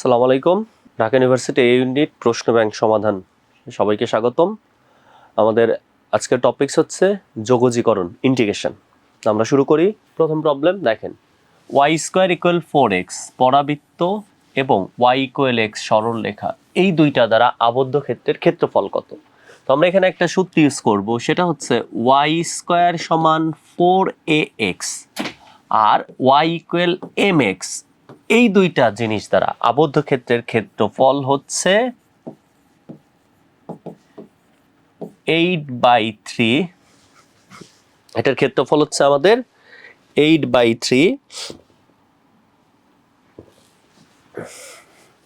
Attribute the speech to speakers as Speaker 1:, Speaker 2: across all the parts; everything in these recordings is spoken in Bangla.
Speaker 1: আসসালামু আলাইকুম। ঢাকা ইউনিভার্সিটি এ ইউনিট প্রশ্ন ব্যাংক সমাধান, সবাইকে স্বাগতম। আমাদের আজকের টপিকস হচ্ছে যোগজীকরণ, ইন্টিগ্রেশন। আমরা শুরু করি। প্রথম প্রবলেম দেখেন, ওয়াই স্কোয়ার ইকুয়াল 4x পরাবৃত্ত এবং ওয়াই ইকুয়াল এক্স সরল রেখা, এই দুইটা দ্বারা আবদ্ধ ক্ষেত্রের ক্ষেত্রফল কত? তো আমরা এখানে একটা সূত্র ইউজ করব, সেটা হচ্ছে ওয়াই স্কোয়ার সমান 4ax আর ওয়াই ইকুয়াল mx, এই দুইটা জিনিস দ্বারা আবদ্ধ ক্ষেত্রের ক্ষেত্রফল হচ্ছে 8/3। এটার ক্ষেত্রফল হচ্ছে আমাদের 8/3।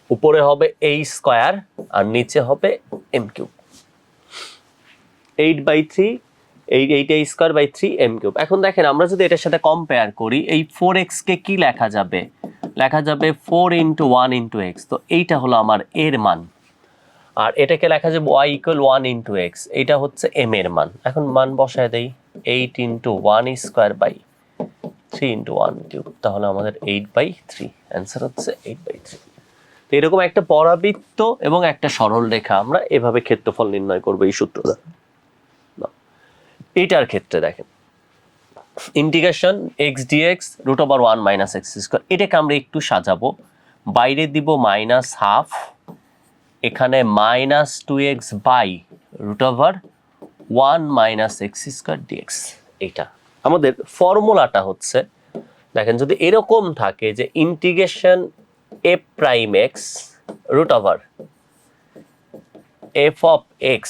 Speaker 1: উপরে হবে a স্কয়ার আর নিচে হবে m cube. 8/3 8a square by 3 m cube. এখন দেখেন, আমরা যদি এটার সাথে কম্পেয়ার করি, এই 4x কে কি লেখা যাবে? লেখা যাবে 4 × 1 × x। তো এইটা হলো আমার এর মান, আর এটাকে লেখা যাবে y ইকুয়াল 1 × x, এটা হচ্ছে m এর মান। এখন মান বসায় দেই, 8 × 1 স্কয়ার বাই 3 × 1 কিউব, তাহলে আমাদের 8/3। অ্যান্সার হচ্ছে 8/3। তো এরকম একটা পরাবৃত্ত এবং একটা সরল রেখা আমরা এভাবে ক্ষেত্রফল নির্ণয় করবো এই সূত্র দ্বারা। এটার ক্ষেত্রে দেখেন, ইন্টিগ্রেশন x dx √1 - x², এটাকে আমরা একটু সাজাবো। বাইরে দিব -½ এখানে -2x বাই √1 - x² dx। এইটা আমাদের ফর্মুলাটা হচ্ছে, দেখেন যদি এরকম থাকে যে ইন্টিগ্রেশন f'(x) √f(x)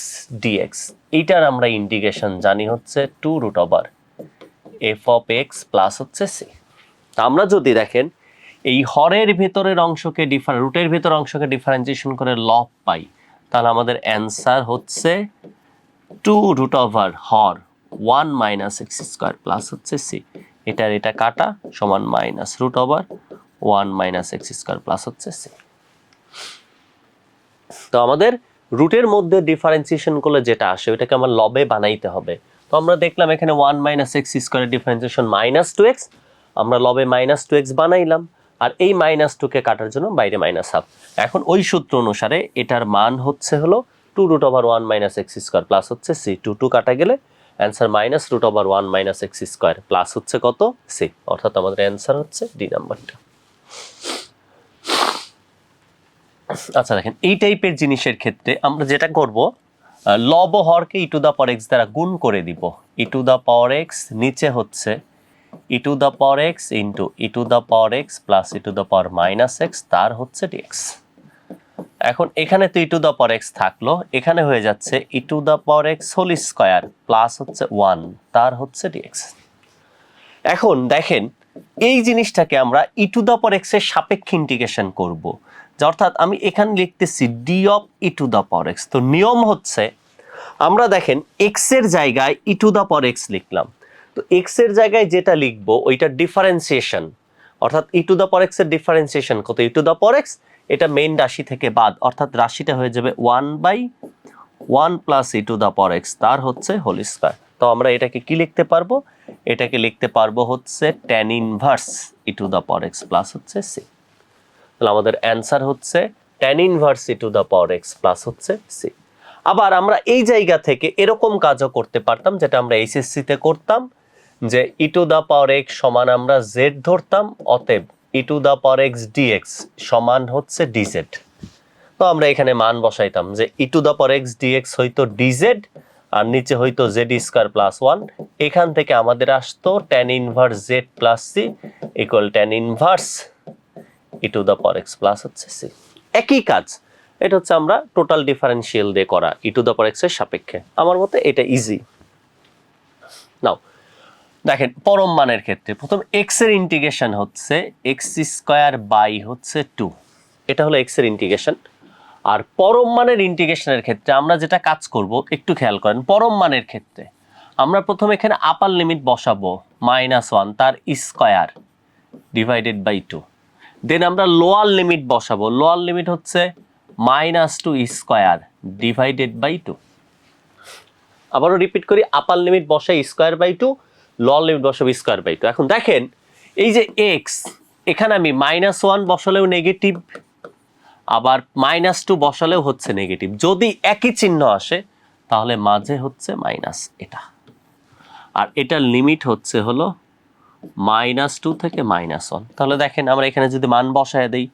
Speaker 1: dx, এইটার আমরা ইন্টিগ্রেশন জানি হচ্ছে 2√f(x) প্লাস হচ্ছে c। তা আমরা যদি দেখেন এই হরের ভেতরের অংশকে রুটের ভেতর অংশকে ডিফারেন্সিয়েশন করে লব পাই, তাহলে আমাদের অ্যান্সার হচ্ছে 2√হর 1 - x² প্লাস হচ্ছে c। এটা কাটা সমান -√1 - x² প্লাস হচ্ছে c। তো আমাদের রুটের মধ্যে ডিফারেন্সিয়েশন করলে যেটা আসে ওইটাকে আমার লবে বানাইতে হবে। তো আমরা দেখলাম এখানে 1 - x² এর ডিফারেন্সিয়েশন -2x, আমরা লবে -2x বানাইলাম, আর এই -2 কে কাটার জন্য বাইরে -½ এখন ওই সূত্র অনুসারে এটার মান হচ্ছে হলো 2√1 - x² প্লাস হচ্ছে c। 2 কাটা গেলে অ্যান্সার -√1 - x² প্লাস হচ্ছে কত? c। অর্থাৎ আমাদের অ্যান্সার হচ্ছে ডি নাম্বারটা। আচ্ছা দেখেন, এই টাইপের জিনিসের ক্ষেত্রে আমরা যেটা করব, লব ও হরকে e⁴x দ্বারা গুণ করে দিব। e⁴x নিচে হচ্ছে e⁴x into e⁴x plus e⁻−x, তার হচ্ছে dx। এখন এখানে তো e⁴x থাকলো, এখানে হয়ে যাচ্ছে e⁴x হোল স্কয়ার প্লাস হচ্ছে 1, তার হচ্ছে dx। এখন দেখেন, এই জিনিসটাকে আমরা e⁴x এর সাপেক্ষে ইন্টিগ্রেশন করব, অর্থাৎ আমি এখানে লিখতেছি d অফ e⁴x। তো নিয়ম হচ্ছে, আমরা দেখেন x এর জায়গায় e⁴x লিখলাম, তো x এর জায়গায় যেটা লিখবো ওইটা ডিফারেন্সিয়েশন, অর্থাৎ e⁴x এর ডিফারেন্সিয়েশন কত? e⁴x এটা মেইন রাশি থেকে বাদ, অর্থাৎ রাশিটা হয়ে যাবে 1/1 প্লাস e⁴x, তার হচ্ছে হোল স্কয়ার। তো আমরা এটাকে কি লিখতে পারবো? এটাকে লিখতে পারবো হচ্ছে tan ইনভার্স e⁴x প্লাস হচ্ছে c। তাহলে আমাদের অ্যান্সার হচ্ছে tan ইনভার্স e⁴x প্লাস হচ্ছে c। আবার আমরা এই জায়গা থেকে এরকম কাজও করতে পারতাম, যেটা আমরা এইচএসসি তে করতাম, যে e⁴x সমান আমরা z ধরতাম, অতএব e⁴x dx সমান হচ্ছে dz। তো আমরা এখানে মান বসাইতাম যে e⁴x dx হইতো dz আর নিচে হইতো z² প্লাস 1। এখান থেকে আমাদের আসতো tan inverse z plus c equal tan inverse e⁴x plus হচ্ছে c। একই কাজ, এটা হচ্ছে আমরা টোটাল ডিফারেন্সিয়াল দিয়ে করা e⁴x এর সাপেক্ষে। আমার মতে এটা ইজি। নাও দেখেন, পরম মানের ক্ষেত্রে প্রথম x এর ইন্টিগ্রেশন হচ্ছে x² বাই হচ্ছে 2, এটা হলো x এর ইন্টিগ্রেশন। আর পরম মানের ইন্টিগ্রেশনের ক্ষেত্রে আমরা যেটা কাজ করব একটু খেয়াল করেন। পরম মানের ক্ষেত্রে আমরা প্রথম এখানে আপার লিমিট বসাবো -1, তার স্কয়ার ডিভাইডেড বাই 2। দেন আমরা লোয়ার লিমিট বসাবো, লোয়ার লিমিট হচ্ছে -2 স্কয়ার ডিভাইডেড বাই 2। আবারও রিপিট করি, আপার লিমিট বসাই স্কয়ার বাই 2, লোয়ার লিমিট বসাবো স্কয়ার বাই 2। এখন দেখেন এই যে x, এখানে আমি -1 বসালেও নেগেটিভ, আবার -2 বসালেও হচ্ছে নেগেটিভ। যদি একই চিহ্ন আসে তাহলে মাঝে হচ্ছে মাইনাস এটা, আর এটার লিমিট হচ্ছে হলো -2 থেকে -1। তাহলে দেখেন আমরা এখানে যদি মান বসায় দেই,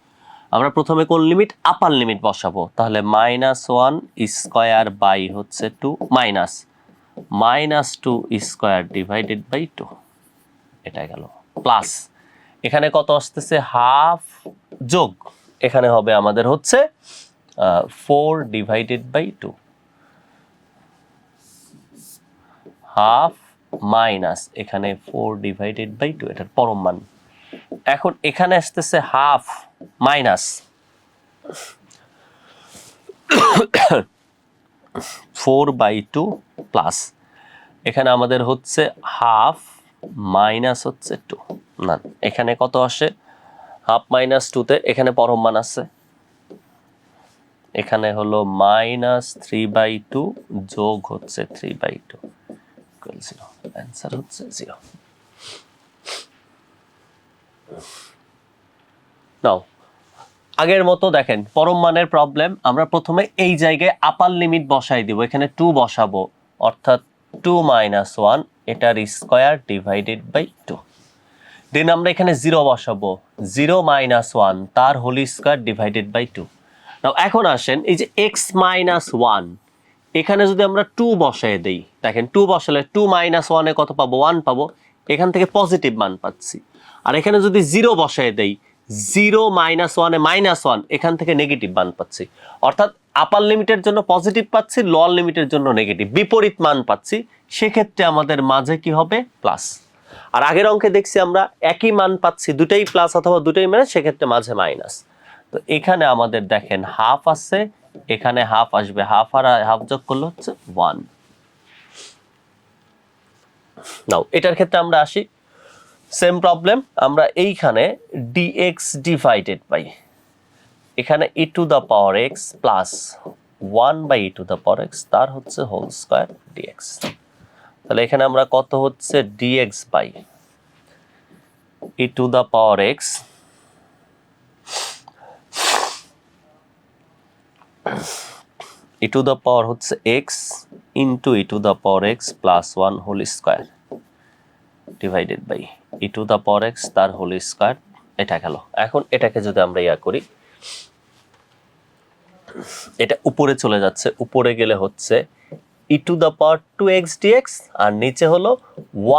Speaker 1: আমরা প্রথমে কোন লিমিট, আপার লিমিট বসাবো, তাহলে -1 স্কয়ার বাই হচ্ছে 2 মাইনাস -2 স্কয়ার ডিভাইডেড বাই 2, এটা গেল প্লাস এখানে কত আসতেছে হাফ, যোগ এখানে হবে আমাদের হচ্ছে 4 ডিভাইডেড বাই 2, হাফ মাইনাস এখানে 4 ডিভাইডেড বাই 2, এটার পরম মান। এখন এখানে আসতেছে হাফ মাইনাস 4/2 প্লাস এখানে আমাদের হচ্ছে হাফ মাইনাস হচ্ছে 2, না এখানে কত আসে হাফ মাইনাস 2 তে এখানে পরম মান আছে, এখানে হলো -3/2 যোগ হচ্ছে 3/2 ইকুয়াল 0, অ্যান্সার হচ্ছে 0। নাও আগের মতো দেখেন পরম মানের প্রবলেম, আমরা প্রথমে এই জায়গায় আপার লিমিট বসাই দিব, এখানে 2 বসাবো অর্থাৎ 2 - 1 এটার স্কয়ার ডিভাইডেড বাই 2, দেন আমরা এখানে 0 বসাবো 0 - 1 তার হোল স্কয়ার ডিভাইডেড বাই 2। নাও এখন আসেন এই যে x - 1 এখানে যদি আমরা 2 বসায় দেই, দেখেন 2 বসালে 2 - 1 এ কত পাবো 1 পাবো, এখান থেকে পজিটিভ মান পাচ্ছি। আর এখানে যদি 0 বসায় দেই 0 - 1 এ -1 এখান থেকে নেগেটিভ মান পাচ্ছি, অর্থাৎ আপার লিমিটের জন্য পজিটিভ পাচ্ছি, লোয়ার লিমিটের জন্য নেগেটিভ, বিপরীত মান পাচ্ছি, সেক্ষেত্রে আমাদের মাঝে কি হবে প্লাস। আর আগের অঙ্কে দেখছি আমরা একই মান পাচ্ছি, দুটাই প্লাস অথবা দুটাই মাইনাস, সেক্ষেত্রে মাঝে মাইনাস। তো এখানে আমাদের দেখেন হাফ আছে, এখানে হাফ আসবে, হাফ আর হাফ যোগ করলে হচ্ছে 1। নাও এটার ক্ষেত্রে আমরা আসি, সেম প্রবলেম, আমরা এইখানে dx ডিভাইডেড বাই এখানে e to the power x plus 1/e two the power x তার হচ্ছে হোল স্কয়ার dx। তাহলে এখানে আমরা কত হচ্ছে dx by e to the power x e to the power হচ্ছে x into e to the power x plus 1 whole square divided by e to the power x তার হোল স্কয়ার, এটা গেল। এখন এটাকে যদি আমরা ইয়া করি, এটা উপরে চলে যাচ্ছে, উপরে গেলে হচ্ছে e to the power 2x dx আর নিচে হলো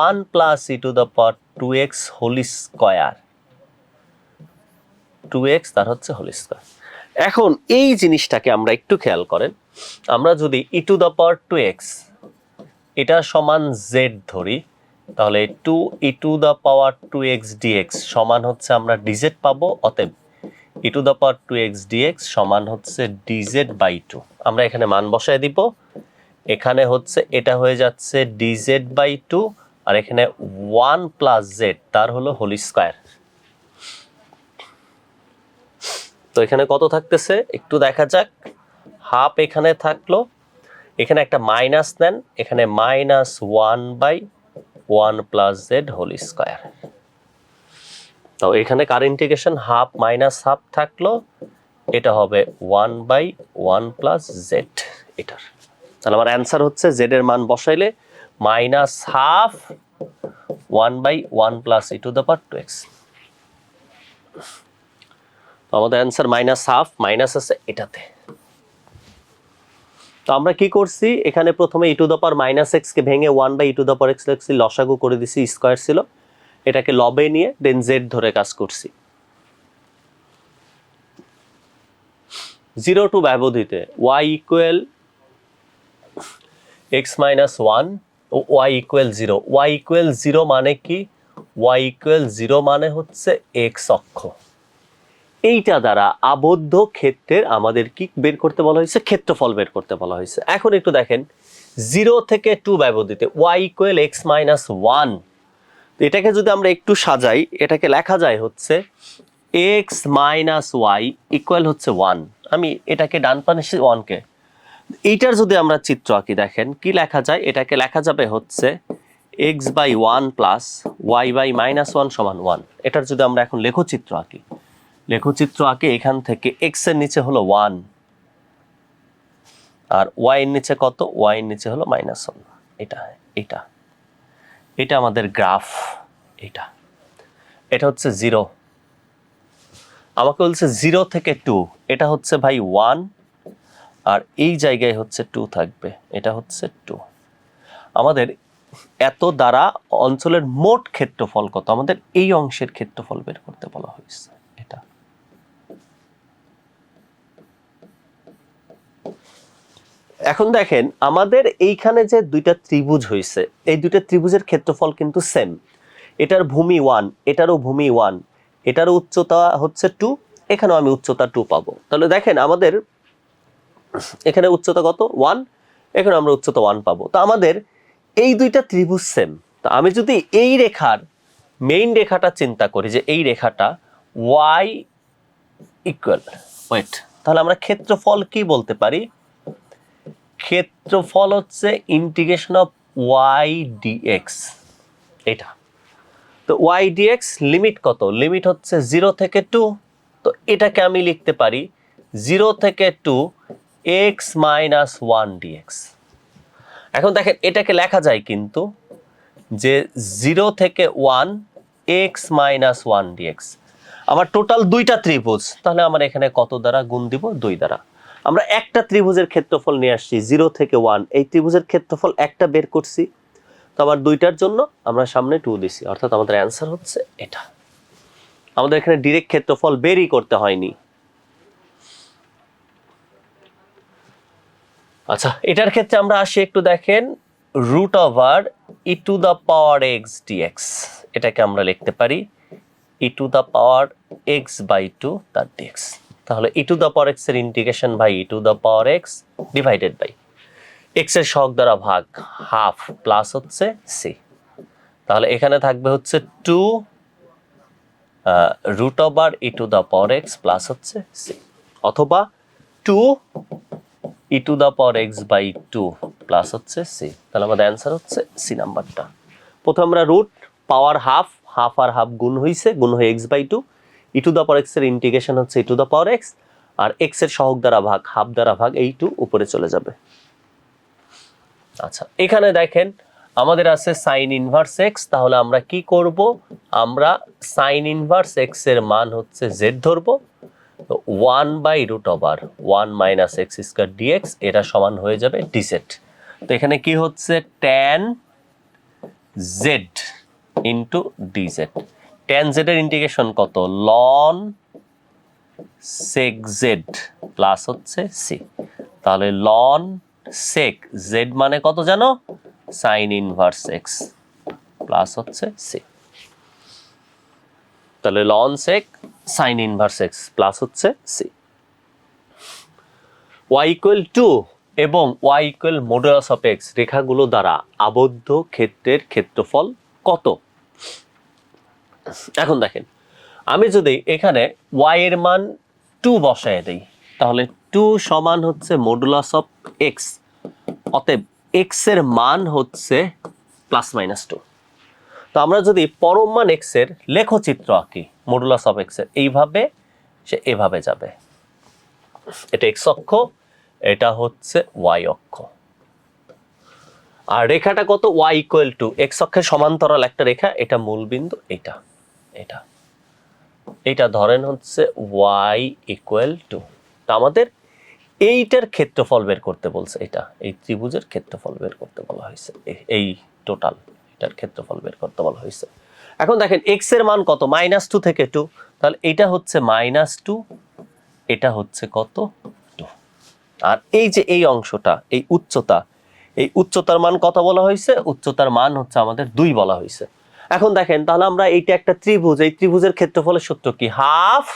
Speaker 1: 1 plus e to the power 2x whole square, 2x তার হচ্ছে হোল স্কয়ার। এখন এই জিনিসটাকে আমরা একটু খেয়াল করেন, আমরা যদি e to the power 2x এটা সমান z ধরি, তাহলে 2e two the power 2x dx সমান হচ্ছে আমরা dz পাবো, অতএব e to the power 2x dx সমান হচ্ছে dz বাই 2। আমরা এখানে মান বসায় দিব, এখানে হচ্ছে এটা হয়ে যাচ্ছে dz বাই 2 আর এখানে 1 প্লাস z তার হলো হোল স্কয়ার। তো এখানে কত থাকতেছে একটু দেখা যাক, হাফ এখানে থাকলো, এখানে একটা মাইনাস নেন, এখানে -1/1 প্লাস z হোল স্কয়ার। তো এখানে কার ইন্টিগ্রেশন হাফ মাইনাস হাফ থাকলো, এটা হবে 1/1 প্লাস z এটার। তাহলে আমার অ্যান্সার হচ্ছে z এর মান বসাইলে -12 1/1 plus e to the power 2x। তো আমাদের অ্যান্সার -12 মাইনাস আছে এটাতে। তো আমরা কি করছি, এখানে প্রথমে e to the power -x কে ভেঙে 1/e two the power x লিখছি, লসাগু করে দিছি, স্কয়ার ছিল, এটাকে লবে নিয়ে দেন z ধরে কাজ করছি। 0 টু ব্যবধিতে y ইকুয়াল x - 1 ও y ইকুয়াল 0। y ইকুয়াল 0 মানে কি, y ইকুয়াল 0 মানে হচ্ছে x অক্ষ। এইটা দ্বারা আবদ্ধ ক্ষেত্রের আমাদের কি বের করতে বলা হয়েছে, ক্ষেত্রফল বের করতে বলা হয়েছে। এখন একটু দেখেন 0 থেকে 2 ব্যবধিতে y ইকুয়াল x - 1, এটাকে যদি আমরা একটু সাজাই, এটাকে লেখা যায় হচ্ছে x - y ইকুয়াল হচ্ছে 1। আমি এটাকে ডান পাশে 1 কে, এইটার যদি আমরা চিত্র আঁকি দেখেন কি লেখা যায়, এটাকে লেখা যাবে হচ্ছে x/1 প্লাস y/-1 সমান 1। এটার যদি আমরা এখন লেখচিত্র আঁকি, লেখচিত্র আঁকে এখান থেকে x এর নিচে হলো 1 আর y এর নিচে কত, y এর নিচে হলো -1। এটা এটা এটা আমাদের গ্রাফ। এটা এটা হচ্ছে 0, আমাকে বলছে 0 থেকে 2, এটা হচ্ছে ভাই 1 আর এই জায়গায় হচ্ছে 2 থাকবে, এটা হচ্ছে 2। আমাদের এত দ্বারা অঞ্চলের মোট ক্ষেত্রফল কত, আমাদের এই অংশের ক্ষেত্রফল বের করতে বলা হয়েছে। এটা এখন দেখেন আমাদের এইখানে যে দুইটা ত্রিভুজ হয়েছে, এই দুইটা ত্রিভুজের ক্ষেত্রফল কিন্তু সেম। এটার ভূমি 1, এটারও ভূমি 1, এটারও উচ্চতা হচ্ছে 2, এখানেও আমি উচ্চতা 2 পাবো। তাহলে দেখেন আমাদের এখানে উচ্চতা কত 1, এখানে আমরা উচ্চতা 1 পাবো। তো আমাদের এই দুইটা ত্রিভুজ সেম। তো আমি যদি এই রেখার মেইন রেখাটা চিন্তা করি যে এই রেখাটা y ইকুয়াল ওয়েট, তাহলে আমরা ক্ষেত্রফল কি বলতে পারি, ক্ষেত্রফল হচ্ছে ইন্টিগ্রেশন অফ y dx। এটা তো y dx লিমিট কত, লিমিট হচ্ছে 0 থেকে 2। তো এটাকে আমি লিখতে পারি 0 থেকে 2 x মাইনাস 1 dx। এখন দেখেন এটাকে লেখা যায় কিন্তু যে 0 থেকে 1 x মাইনাস 1 dx। আমার টোটাল দুইটা ত্রিভুজ, তাহলে আমার এখানে কত দ্বারা গুণ দিব, 2 দ্বারা। আমরা একটা ত্রিভুজের ক্ষেত্রফল নিয়ে আসছি 0 থেকে 1, এই ত্রিভুজের ক্ষেত্রফল একটা বের করছি, তো আবার দুইটার জন্য আমরা সামনে 2 দিছি, অর্থাৎ আমাদের অ্যান্সার হচ্ছে এটা। আমাদের এখানে ডাইরেক্ট ক্ষেত্রফল বেরই করতে হয়নি। আচ্ছা, এটার ক্ষেত্রে আমরা আসি একটু দেখেন root over e to the power x dx, এটাকে আমরা লিখতে পারি e to the power x by 2 তার ডিএক্স। তাহলে e to the power x এর integration by e to the power x divided by x এর সহগ দ্বারা ভাগ হাফ প্লাস হচ্ছে সি। তাহলে এখানে থাকবে হচ্ছে 2 root over e to the power x plus হচ্ছে সি, অথবা 2 e to the power x by 2 plus হচ্ছে সি। তাহলে আমাদের অ্যান্সার হচ্ছে সি নাম্বারটা। প্রথমে আমরা রুট পাওয়ার হাফ, হাফ আর হাফ গুণ হয়েছে, গুণ হয়ে x by 2, e to the power x এর ইন্টিগ্রেশন হচ্ছে e to the power x, আর এক্স এর সহগ দ্বারা ভাগ হাফ দ্বারা ভাগ, এই 2 উপরে চলে যাবে। আচ্ছা, এখানে দেখেন আমাদের আছে সাইন ইনভার্স এক্স, তাহলে আমরা কি করব, আমরা সাইন ইনভার্স এক্স এর মান হচ্ছে জেড ধরবো। তো 1 by root over 1 minus x square dx, এটা সমান হয়ে যাবে ডিজেড। তো এখানে কি হচ্ছে tan z into dz. Tan z এর ইন্টিগ্রেশন কত, লন সেক জেড প্লাস হচ্ছে সি। তাহলে লন সেক জেড মানে কত জানো, সাইন ইনভার্স এক্স প্লাস হচ্ছে সি। তাহলে ln sec sine inverse x plus হচ্ছে সি। y ইকুয়াল 2 এবং y equal modulus of x রেখাগুলো দ্বারা আবদ্ধ ক্ষেত্রের ক্ষেত্রফল কত। এখন দেখেন আমি যদি এখানে y এর মান 2 বসায় দেই, তাহলে 2 সমান হচ্ছে মডুলাস অফ এক্স, অতএব এক্স এর মান হচ্ছে প্লাস মাইনাস 2। তো আমরা যদি পরম মান এক্স এর লেখচিত্র আঁকি মডুলাস অফ এক্স এর, এইভাবে সে এভাবে যাবে, এটা এক্স অক্ষ, এটা হচ্ছে ওয়াই অক্ষ, আর রেখাটা কত, ওয়াই ইকুয়াল টু এক্স অক্ষের সমান্তরাল একটা রেখা, এটা মূল বিন্দু, এটা এটা এটা ধরেন হচ্ছে ওয়াই ইকুয়াল টু। তা আমাদের এইটার ক্ষেত্রফল বের করতে বলছে, এটা এই ত্রিভুজের ক্ষেত্রফল বের করতে বলা হয়েছে, এই টোটাল এটার ক্ষেত্রফল বের করতে বলা হয়েছে। এখন দেখেন এক্স এর মান কত, -2 থেকে 2, তাহলে এটা হচ্ছে -2, এটা হচ্ছে কত 2, আর এই যে এই অংশটা এই উচ্চতার মান কত বলা হয়েছে, উচ্চতার মান হচ্ছে আমাদের 2 বলা হয়েছে। এখন দেখেন তাহলে আমরা এইটা একটা ত্রিভুজ, এই ত্রিভুজের ক্ষেত্রফলের সূত্র কি, হাফ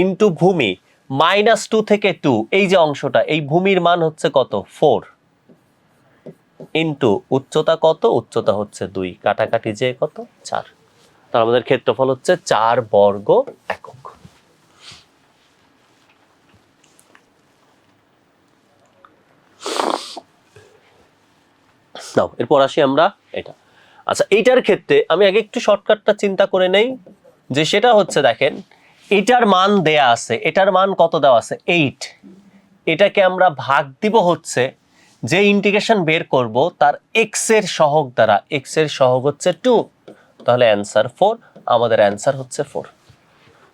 Speaker 1: ইন্টু ভূমি -2 থেকে 2, এই যে অংশটা এই ভূমির মান হচ্ছে কত 4 ইন্টু উচ্চতা কত, উচ্চতা হচ্ছে 2, কাটাকাটি যে কত 4, তাহলে আমাদের ক্ষেত্রফল হচ্ছে 4 বর্গ একক। নাও এরপর আসি আমরা এটা। আচ্ছা, এইটার ক্ষেত্রে আমি আগে একটু শর্টকাটটা চিন্তা করে নেই, যে সেটা হচ্ছে দেখেন এটার মান দেয়া আছে, এটার মান কত দেওয়া আছে 8, এটাকে আমরা ভাগ দিব হচ্ছে যে ইন্টিগ্রেশন বের করব তার x এর সহগ দ্বারা, x এর সহগ হচ্ছে 2, তাহলে অ্যান্সার 4, আমাদের অ্যান্সার হচ্ছে 4।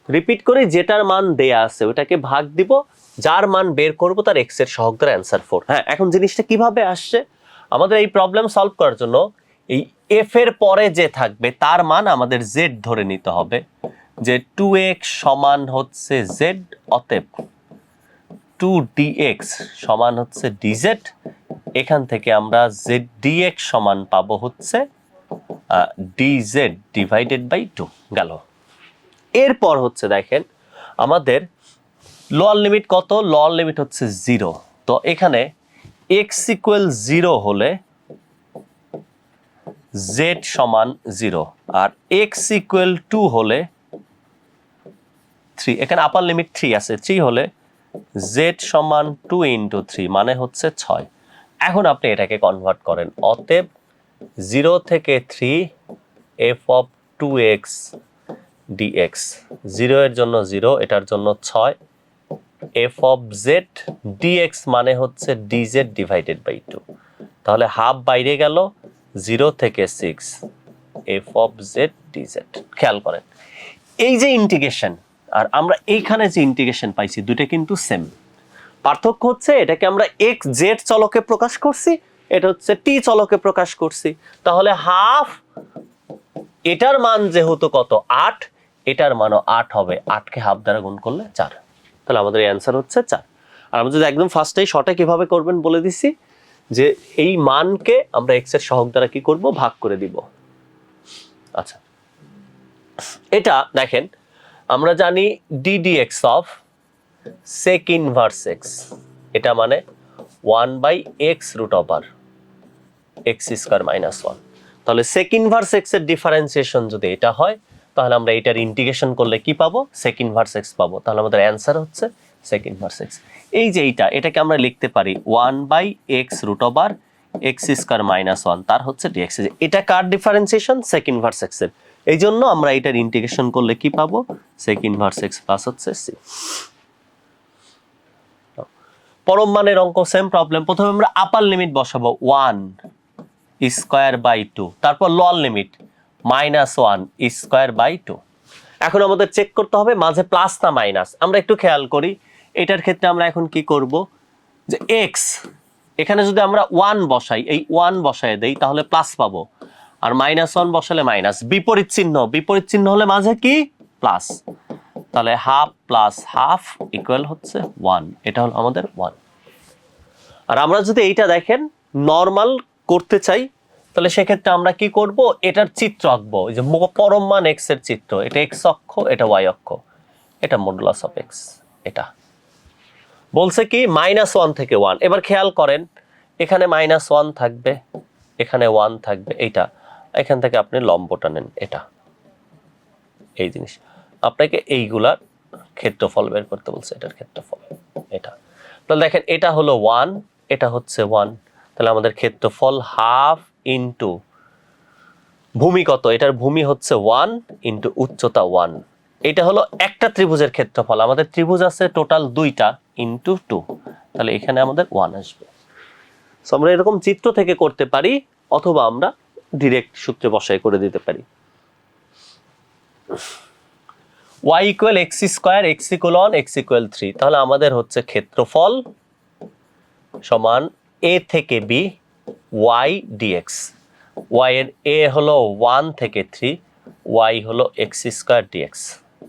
Speaker 1: রিপিট করি, যেটার মান দেয়া আছে ওটাকে ভাগ দিব, যার মান বের করব তার x এর সহগ দ্বারা, অ্যান্সার 4। হ্যাঁ, এখন জিনিসটা কিভাবে আসছে, আমাদের এই প্রবলেম সলভ করার জন্য এই f এর পরে যে থাকবে তার মান আমাদের z ধরে নিতে হবে, যে 2x সমান হচ্ছে z, অতএব 2dx সমান হচ্ছে dz, এখান থেকে আমরা z dx সমান পাবো হচ্ছে dz ডিভাইডেড বাই 2 গেল। এরপর হচ্ছে দেখেন আমাদের লোয়ার লিমিট কত, লোয়ার লিমিট হচ্ছে 0, তো এখানে x ইকুয়াল 0 হলে z সমান 0, আর x ইকুয়াল 2 হলে 3, এখানে আপার লিমিট 3 আছে, 3 হলে z সমান 2 ইন্টু 3 মানে হচ্ছে 6। এখন আপনি এটাকে কনভার্ট করেন, অতএব 0 থেকে 3 f অফ 2x dx, 0 এর জন্য 0, এটার জন্য 6, f অফ z dx মানে হচ্ছে dz ডিভাইডেড বাই 2, তাহলে হাফ বাইরে গেল, 0 থেকে 6 f অফ z dz। খেয়াল করেন এই যে ইন্টিগ্রেশন আর আমরা এইখানে যে ইন্টিগ্রেশন পাইছি দুটো কিন্তু সেম, পার্থক্য হচ্ছে এটাকে আমরা x z চলকে প্রকাশ করছি, এটা হচ্ছে t চলকে প্রকাশ করছি, তাহলে হাফ, এটার মান যেহেতু কত 8, এটার মানও 8 হবে, 8 কে হাফ দ্বারা গুণ করলে 4, তাহলে আমাদের অ্যান্সার হচ্ছে 4। আর আমরা যদি একদম ফার্স্টেই শর্টে কিভাবে করবেন বলে দিছি, যে এই মানকে আমরা x এর সহগ দ্বারা কি করব, ভাগ করে দিব। আচ্ছা, এটা দেখেন আমরা জানি ddx অফ sec inverse x, এটা মানে 1/x root over x square minus 1, তাহলে sec inverse x এর ডিফারেন্সিয়েশন যদি এটা হয় তাহলে আমরা এটার ইন্টিগ্রেশন করলে কি পাবো, sec inverse x পাবো, তাহলে আমাদের অ্যান্সার হচ্ছে sec inverse x। এই যে এটাকে আমরা লিখতে পারি 1/x root over x square minus 1, তার হচ্ছে dx, এটা কার ডিফারেন্সিয়েশন, sec inverse x এর, এই জন্য আমরা এটার ইন্টিগ্রেশন করলে কি পাবো, sec inverse x প্লাস হচ্ছে c। পরম মানের অঙ্ক সেম প্রবলেম, প্রথমে আমরা আপার লিমিট বসাবো 1 স্কয়ার বাই 2, তারপর লোয়ার লিমিট -1 স্কয়ার বাই 2। এখন আমাদের চেক করতে হবে মাঝে প্লাস না মাইনাস, আমরা একটু খেয়াল করি এটার ক্ষেত্রে আমরা এখন কি করব, যে x এখানে যদি আমরা 1 বসাই, এই 1 বসায় দেই তাহলে প্লাস পাবো, আর -1 বসালে মাইনাস, বিপরীত চিহ্ন হলে মাঝে কি প্লাস, তাহলে হাফ প্লাস হাফ ইকুয়াল হচ্ছে 1, এটা হলো আমাদের 1। আর আমরা যদি এইটা দেখেন নরমাল করতে চাই তাহলে সেক্ষেত্রে আমরা কি করব, এটার চিত্র আঁকবো, এই যে পরম মান x এর চিত্র, এটা x অক্ষ, এটা y অক্ষ, এটা মডুলাস অফ x, এটা বলছে কি -1 থেকে 1। এবার খেয়াল করেন এখানে -1 থাকবে, এখানে 1 থাকবে, এইটা এখান থেকে আপনি লম্বটা নেন, এটা এই জিনিস আপনাকে এইগুলার ক্ষেত্রফল বের করতে বলছে, এটার ক্ষেত্রফল এটা, তাহলে দেখেন এটা হলো 1, এটা হচ্ছে 1, তাহলে আমাদের ক্ষেত্রফল হাফ ইন্টু ভূমি কত, এটার ভূমি হচ্ছে 1 ইন্টু উচ্চতা 1, এটা হলো একটা ত্রিভুজের ক্ষেত্রফল, আমাদের ত্রিভুজ আছে টোটাল 2টা ইন্টু 2, তাহলে এখানে আমাদের 1 আসবে। সো আমরা এরকম চিত্র থেকে করতে পারি অথবা আমরা ডাইরেক্ট সূত্রে বসাই করে দিতে পারি। y equal x square, x equal 1, x equal 3, তাহলে আমাদের হচ্ছে ক্ষেত্রফল সমান a থেকে b y dx, y এর a হলো 1 থেকে 3, y হলো x স্কয়ার dx,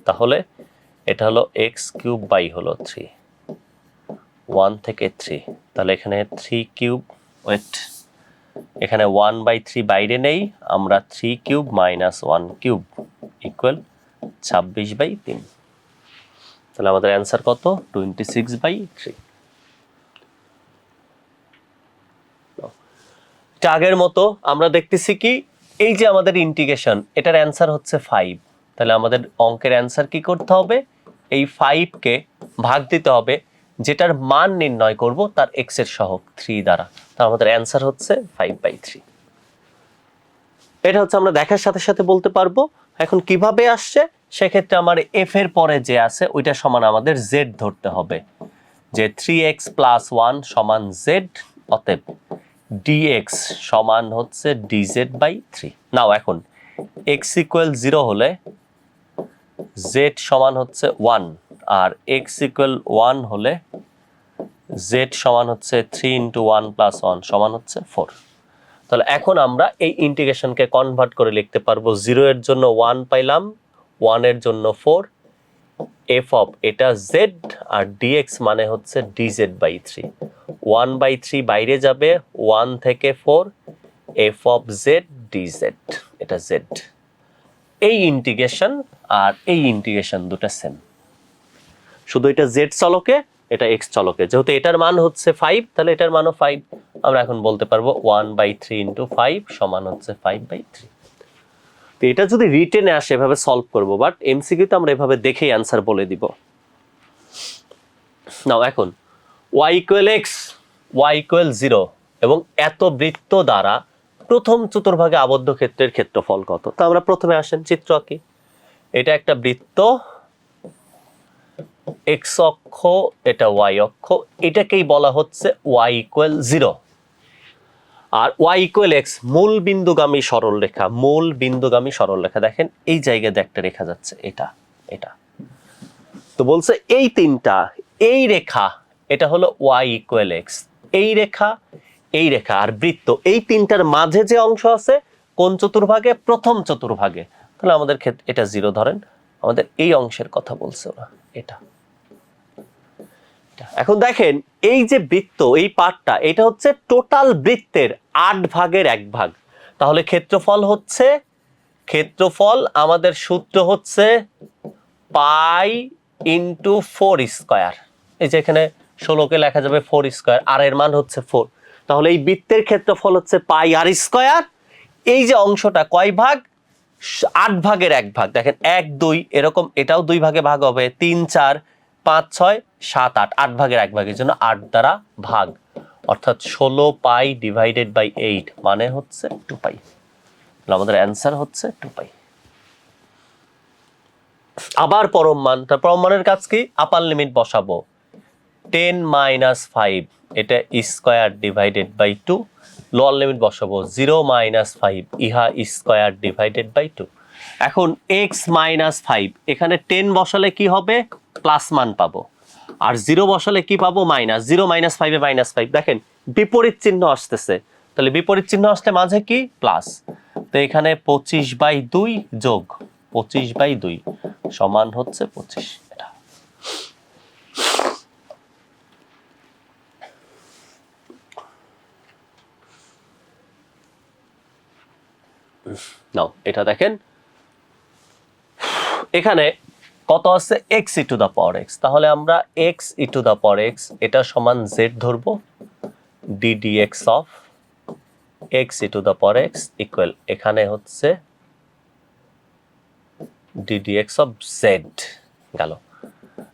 Speaker 1: তাহলে এটা হলো x কিউব বাই হলো 3, 1 থেকে 3, তাহলে এখানে 3 কিউব, ওয়েট এখানে 1/3 বাইরে নেই, আমরা 3 কিউব মাইনাস 1 কিউব ইকুয়াল 26/3, তাহলে আমাদের অ্যান্সার কত, 26/3। আগের মতো আমরা দেখতেছি কি এই যে আমাদের ইন্টিগ্রেশন, এটার অ্যান্সার হচ্ছে 5, তাহলে আমাদের অঙ্কের অ্যান্সার কি করতে হবে, এই 5 কে ভাগ দিতে হবে যেটার মান নির্ণয় করব তার x এর সহগ 3 দ্বারা, তাহলে আমাদের অ্যান্সার হচ্ছে 5/3। এটা হচ্ছে আমরা দেখার সাথে সাথে বলতে পারবো। এখন কিভাবে আসছে সেক্ষেত্রে আমার এফ এর পরে যে আছে ওইটা সমান আমাদের জেড ধরতে হবে, যে 3x + 1 = জেড, অতএব dx সমান হচ্ছে dz/3। নাও এখন x = 0 হলে z সমান হচ্ছে 1, আর x = 1 হলে z সমান হচ্ছে 3 × 1 + 1 সমান হচ্ছে 4। তাহলে এখন আমরা এই ইন্টিগ্রেশনকে কনভার্ট করে লিখতে পারবো 0 এর জন্য 1 পাইলাম, 1 এর জন্য 4, f অফ এটা z আর dx মানে হচ্ছে dz/3। 1/3 বাইরে যাবে, 1 থেকে 4, f অফ z dz, এটা z। এই ইন্টিগ্রেশন আর এই ইন্টিগ্রেশন দুটো সেম, শুধু এটা z চলকে, এটা x চলকে। যেহেতু এটার মান হচ্ছে 5, তাহলে এটার মানও 5। আমরা এখন বলতে পারবো 1/3 × 5 সমান হচ্ছে 5/3। তো এটা যদি রিটেনে আসে এভাবে সলভ করব, বাট এমসিকিউতে আমরা এভাবে দেখেই অ্যান্সার বলে দিব। নাও এখন y = x, y = 0 এবং এত বৃত্ত দ্বারা প্রথম চতুর্ভাগে আবদ্ধ ক্ষেত্রের ক্ষেত্রফল কত? তো আমরা প্রথমে আসেন চিত্র আঁকি। এটা একটা বৃত্ত, x অক্ষ, এটা y অক্ষ, এটাকেই বলা হচ্ছে y = 0। আর y = x মূল বিন্দুগামী সরলরেখা, মূল বিন্দুগামী সরলরেখা। দেখেন এই জায়গায় একটা রেখা যাচ্ছে, এটা এটা তো বলছে এই তিনটা, এই রেখা এটা হলো y = x, এই রেখা, এই রেখা আর বৃত্ত, এই তিনটার মাঝে যে অংশ আছে কোন চতুর্ভাগে? প্রথম চতুর্ভাগে। তাহলে আমাদের ক্ষেত্রে এটা 0 ধরেন, আমাদের এই অংশের কথা বলছে ওরা, এটা। এখন দেখেন এই যে বৃত্ত, এই পার্টটা, এটা হচ্ছে টোটাল বৃত্তের 8 ভাগের 1 ভাগ। তাহলে ক্ষেত্রফল হচ্ছে, ক্ষেত্রফল আমাদের সূত্র হচ্ছে পাই × 4²। এই যে এখানে 16কে লেখা যাবে 4², আর এর মান হচ্ছে 4। তাহলে এই বৃত্তের ক্ষেত্রফল হচ্ছে πr²। এই যে অংশটা কয় ভাগ? 8 ভাগের 1 ভাগ। দেখেন 1 2 এরকম, এটাও 2 ভাগে ভাগ হবে, 3 4 5 6 7 8, 8 ভাগের 1 ভাগের জন্য 8 দ্বারা ভাগ, অর্থাৎ 16π / 8 মানে হচ্ছে 2π। আমাদের অ্যান্সার হচ্ছে 2π। আবার পরম মান, তার পরম মানের কাজ কি? আপার লিমিট বসাবো, 10 - 5 এটা স্কয়ার / 2, লোয়ার লিমিট বসাবো 0 - 5 ইহা স্কয়ার / 2। এখন x - 5, এখানে 10 বসালে কি হবে? প্লাস মান পাবো, আর 0 বসালে কি পাবো? মাইনাস। 0 - 5 এ -5, দেখেন বিপরীত চিহ্ন আসতেছে, তাহলে বিপরীত চিহ্ন আসলে মাঝে কি? প্লাস। তো এখানে 25/2 যোগ 25/2 সমান হচ্ছে 25। এটা নাও, এটা দেখেন এখানে কত আছে? x e⁻x। তাহলে আমরা x e⁻x এটা সমান z ধরবো, ddx of x e⁻x equal, এখানে হচ্ছে ddx অফ z গেল।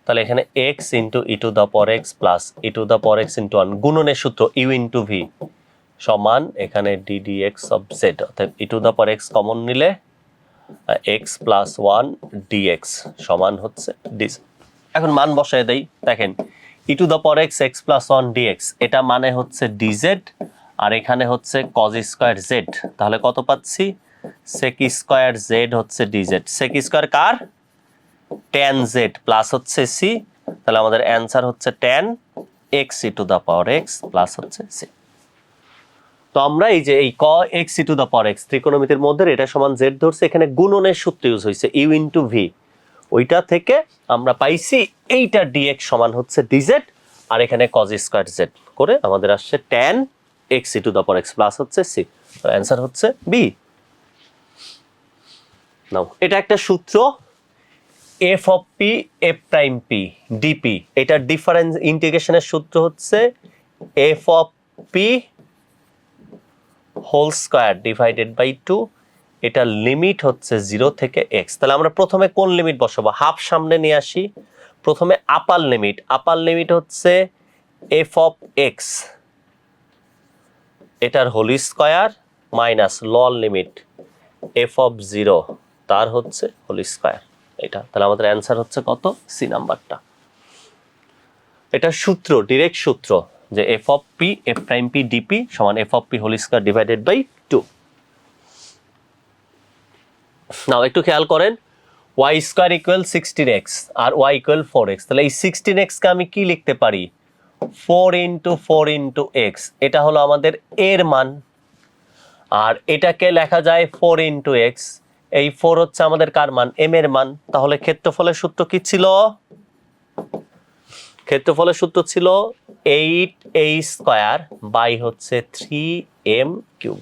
Speaker 1: তাহলে এখানে x × e⁻x প্লাস e⁻x × 1 গুণনের সূত্র u × v সমান এখানে ddx অফ z, অর্থাৎ e⁻x কমন নিলে x + 1 dx সমান হচ্ছে dz। এখন মান বসায় দেই, দেখেন e⁻x x + 1 dx এটা মানে হচ্ছে dz, আর এখানে হচ্ছে cos² z। তাহলে কত পাচ্ছি? sec² z হচ্ছে dz। sec² কার? tan z প্লাস হচ্ছে c। তাহলে আমাদের অ্যান্সার হচ্ছে tan x e⁻x প্লাস হচ্ছে c। তো আমরা এই যে এই cos x e⁻x ত্রিকোণমিতির মধ্যে এটা সমান z ধরছে, এখানে গুণনের সূত্র ইউজ হয়েছে u × v, ওইটা থেকে আমরা পাইছি এইটা dx সমান হচ্ছে dz, আর এখানে cos² z করে আমাদের আসছে tan x e⁻x প্লাস হচ্ছে c। তো অ্যান্সার হচ্ছে b। নাও এটা একটা সূত্র, f of p f'' p dp, এটা ডিফারেন্স ইন্টিগ্রেশনের সূত্র হচ্ছে f of p whole square / 2, এটা লিমিট হচ্ছে 0 থেকে x। তাহলে আমরা প্রথমে কোন লিমিট বসাবো? হাফ সামনে নিয়ে আসি। প্রথমে আপার লিমিট হচ্ছে f অফ x এটার whole square minus lower limit f of 0 তার হচ্ছে হোল স্কয়ার। এটা, তাহলে আমাদের অ্যান্সার হচ্ছে কত? সি নাম্বারটা। এটা সূত্র, ডিরেক্ট সূত্র, যে f of p f prime p dp সমান f of p whole square divided by 2। Now একটু খেয়াল করেন, y স্কয়ার ইকুয়াল 16x আর y ইকুয়াল 4x, তাহলে এই 16x কে আমি কি লিখতে পারি? 4 ইন্টু 4 ইন্টু x, এটা হলো আমাদের এর মান, আর এটাকে লেখা যায় 4 ইন্টু x, এই 4 হচ্ছে আমাদের কার মান? m এর মান। তাহলে ক্ষেত্রফলের সূত্র কি ছিল? ক্ষেত্রফলের সূত্র ছিল 8a স্কয়ার বাই হচ্ছে 3m কিউব।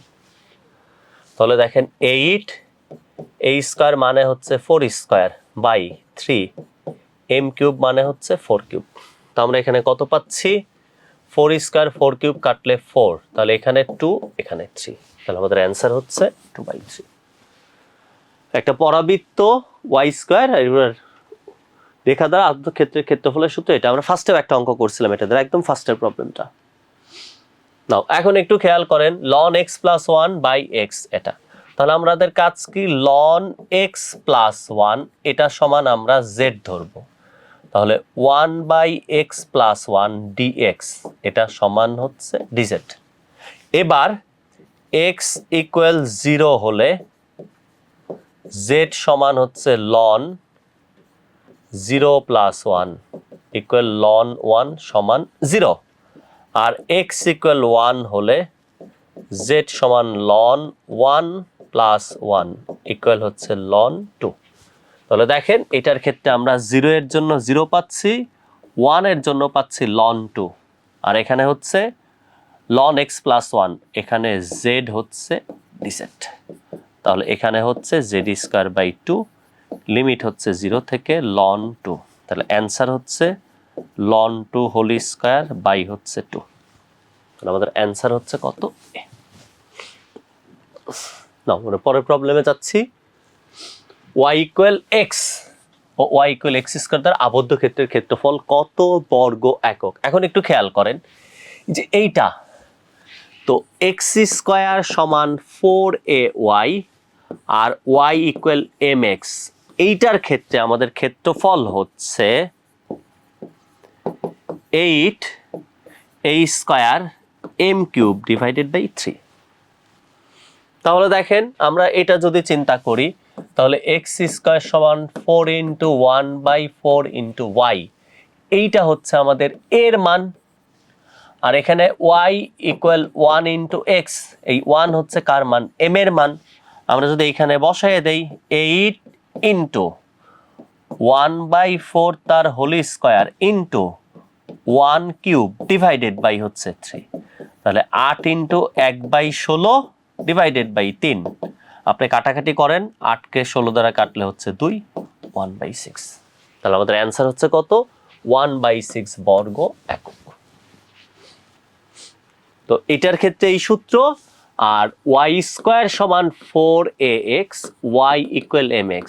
Speaker 1: তাহলে দেখেন 8a স্কয়ার মানে হচ্ছে 4 স্কয়ার বাই 3m কিউব মানে হচ্ছে 4 কিউব। তো আমরা এখানে কত পাচ্ছি? 4 স্কয়ার 4 কিউব কাটলে 4, তাহলে এখানে 2 এখানে 3, তাহলে আমাদের অ্যান্সার হচ্ছে 2/3। একটা পরাবৃত্ত y স্কয়ার এর রেখা দ্বারা আবদ্ধ ক্ষেত্রের ক্ষেত্রফলের সূত্র, এটা আমরা ফার্স্টেও একটা অঙ্ক করছিলাম, এটা দ্বারা একদম ফার্স্টের প্রবলেমটা। নাও এখন একটু খেয়াল করেন, ln x plus 1 by x, এটা তাহলে আমাদের কাজ কি? ln x প্লাস 1 এটা সমান আমরা z ধরবো, তাহলে 1 বাই x প্লাস 1 dx এটা সমান হচ্ছে dz। এবার x ইকুয়াল 0 হলে z সমান হচ্ছে ln 0 প্লাস 1 ইকুয়াল ln 1 সমান 0, আর x ইকুয়াল 1 হলে z সমান ln 1 প্লাস 1 ইকুয়াল হচ্ছে ln 2। তাহলে দেখেন এটার ক্ষেত্রে আমরা 0 এর জন্য 0 পাচ্ছি, 1 এর জন্য পাচ্ছি ln 2, আর এখানে হচ্ছে ln x প্লাস 1, এখানে z হচ্ছে dz। তাহলে এখানে হচ্ছে z স্কয়ার বাই 2, লিমিট হচ্ছে 0 থেকে ln 2, তাহলে অ্যান্সার হচ্ছে ln 2 হোল স্কয়ার বাই হচ্ছে 2। তাহলে আমাদের অ্যান্সার হচ্ছে কত? না, আমরা পরের প্রবলেমে যাচ্ছি। y ইকুয়াল x ও y ইকুয়াল x স্কয়ার দ্বারা আবদ্ধ ক্ষেত্রের ক্ষেত্রফল কত বর্গ একক? এখন একটু খেয়াল করেন যে এইটা তো x স্কয়ার সমান 4ay আর y ইকুয়াল mx, এইটার ক্ষেত্রে আমাদের ক্ষেত্রফল হচ্ছে 8a square m cube divided by 3। তাহলে দেখেন আমরা এটা যদি চিন্তা করি, তাহলে x স্কয়ার সমান 4 ইন্টু 1 বাই 4 ইন্টু y, এইটা হচ্ছে আমাদের এর মান, আর এখানে y ইকুয়াল 1 ইন্টু x, এই 1 হচ্ছে কার মান? m এর মান। আমরা যদি এখানে বসায় দেই 8 ইন্টু 1 বাই 4 তার whole square into 1 cube divided by হচ্ছে 3, তাহলে 8 ইন্টু 1/16 ডিভাইডেড বাই 3, আপনি কাটাকাটি করেন, 8কে 16 দ্বারা কাটলে হচ্ছে 2, 1/6। তাহলে আমাদের অ্যান্সার হচ্ছে কত? 1/6 বর্গ একক। তো এটার ক্ষেত্রে এই সূত্র, আর y স্কয়ার সমান 4ax y ইকুয়াল mx,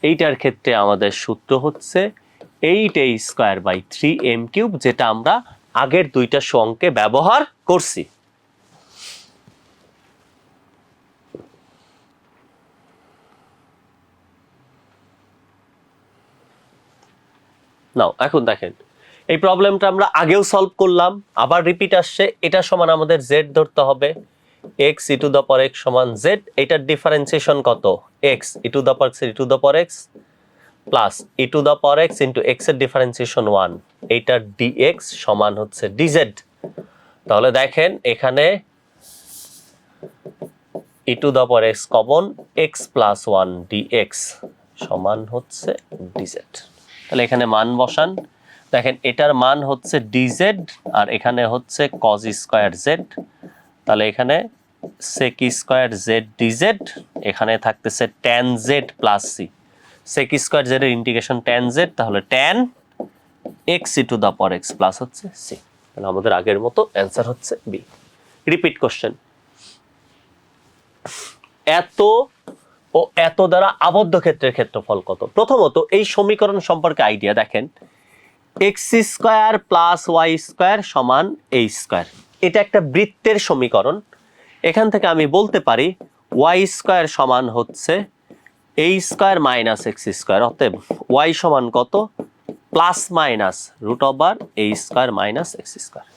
Speaker 1: এইটার ক্ষেত্রে আমাদের সূত্র হচ্ছে 8a square by 3m cube, যেটা আমরা আগের দুইটা অঙ্কে ব্যবহার করছি। নাও এখন দেখেন এই প্রবলেমটা আমরা আগেও সলভ করলাম, আবার রিপিট আসছে। এটা সমান আমাদের z ধরতে হবে, x e to the power x সমান z, এটার ডিফারেন্সিয়েশন কত? x e to the power x e to the power x plus e to the power x into x এর ডিফারেন্সিয়েশন 1, এইটার dx সমান হচ্ছে dz। তাহলে দেখেন এখানে e to the power x common, x plus 1 dx সমান হচ্ছে dz। তাহলে এখানে মান বসান, দেখেন এটার মান হচ্ছে dz আর এখানে হচ্ছে cos স্কয়ার z, তাহলে এখানে sec স্কয়ার z dz, এখানে থাকতেছে tan z plus c, sec square z এর ইন্টিগ্রেশন tan z, তাহলে tan x e to the power x plus হচ্ছে c। তাহলে আমাদের আগের মতো অ্যান্সার হচ্ছে বি। রিপিট কোশ্চেন, এত ও এত দ্বারা আবদ্ধ ক্ষেত্রের ক্ষেত্রফল কত? প্রথমত এই সমীকরণ সম্পর্কে আইডিয়া দেখেন, x square plus y square সমান a স্কয়ার, এটা একটা বৃত্তের সমীকরণ। এখান থেকে আমি বলতে পারি y স্কয়ার সমান হচ্ছে a square minus x square, অতএব y সমান কত, plus minus root over a square minus x square.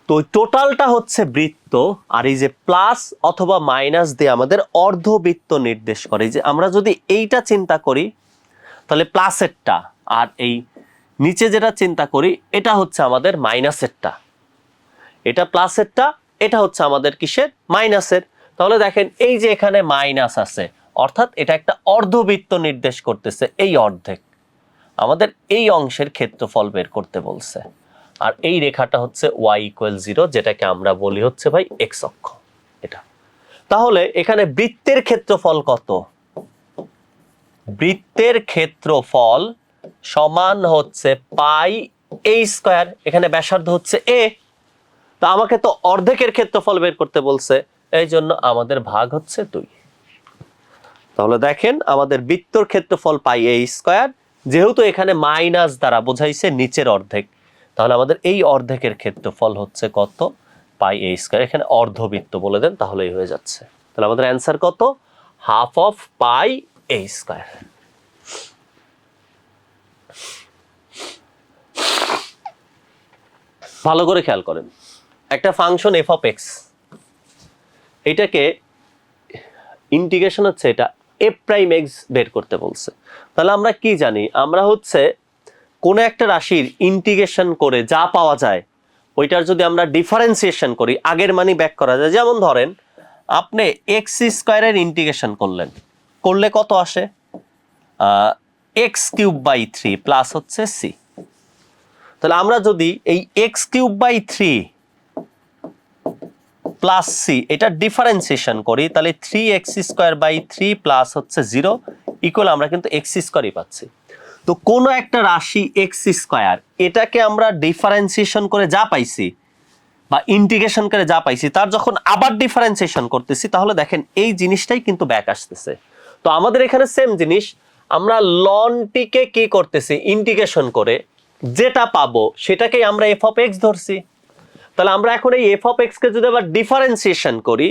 Speaker 1: তো টোটালটা হচ্ছে বৃত্ত, আর এই যে প্লাস অথবা মাইনাস দিয়ে আমাদের অর্ধবৃত্ত নির্দেশ করে। যে আমরা যদি এইটা চিন্তা করি তাহলে প্লাসেরটা, আর এই নিচে যেটা চিন্তা করি এটা হচ্ছে আমাদের মাইনাসেরটা, এটা প্লাসেরটা, এটা হচ্ছে আমাদের কিসের, মাইনাসের। তাহলে দেখেন এই যে এখানে মাইনাস আছে, অর্থাৎ এটা একটা অর্ধবৃত্ত নির্দেশ করতেছে, এই অর্ধেক আমাদের এই অংশের ক্ষেত্রফল বের করতে বলছে। আর এই রেখাটা হচ্ছে y = 0, যেটাকে আমরা বলি হচ্ছে ভাই x অক্ষ, এটা। তাহলে এখানে বৃত্তের ক্ষেত্রফল কত, বৃত্তের ক্ষেত্রফল সমান হচ্ছে পাই a স্কয়ার, এখানে ব্যাসার্ধ হচ্ছে a, তো আমাকে তো অর্ধেকের ক্ষেত্রফল বের করতে বলছে, এই জন্য আমাদের ভাগ হচ্ছে 2। তাহলে দেখেন আমাদের বৃত্তর ক্ষেত্রফল পাই a স্কয়ার, যেহেতু এখানে মাইনাস দ্বারা বোঝাইছে নিচের অর্ধেক, তাহলে আমাদের এই অর্ধেকের ক্ষেত্রফল হচ্ছে কত, পাই a স্কয়ার। এখানে অর্ধবৃত্ত বলে দেন তাহলেই হয়ে যাচ্ছে। তাহলে আমাদের অ্যান্সার কত, half of pi a square. ভালো করে খেয়াল করেন, একটা ফাংশন f অফ x, এটাকে ইন্টিগ্রেশন হচ্ছে এটা f প্রাইম x বের করতে বলছে। তাহলে আমরা কি জানি, আমরা হচ্ছে কোন একটা রাশির ইন্টিগ্রেশন করে যা পাওয়া যায় ওইটার যদি আমরা ডিফারেন্সিয়েশন করি আগের মানই ব্যাক করা যায়। যেমন ধরেন আপনি x স্কয়ারের ইন্টিগ্রেশন করলে কত আসে, x³/3 প্লাস হচ্ছে c। তাহলে আমরা যদি এই x³/3 প্লাস c এটা ডিফারেন্সিয়েশন করি, তাহলে 3x²/3 প্লাস হচ্ছে 0 ইকুয়াল আমরা কিন্তু x স্কয়ারই পাচ্ছি। তো কোন একটা রাশি x স্কয়ার, এটাকে আমরা ডিফারেন্সিয়েশন করে যা পাইছি বা ইন্টিগ্রেশন করে যা পাইছি, তার যখন আবার ডিফারেন্সিয়েশন করতেছি তাহলে দেখেন এই জিনিসটাই কিন্তু ব্যাক আসতেছে। তো আমাদের এখানে সেম জিনিস, আমরা লন টিকে কি করতেছি, ইন্টিগ্রেশন করে যেটা পাবো সেটাকেই আমরা f অফ x ধরছি। তাহলে আমরা এখন এই f অফ x কে যদি আবার ডিফারেন্সিয়েশন করি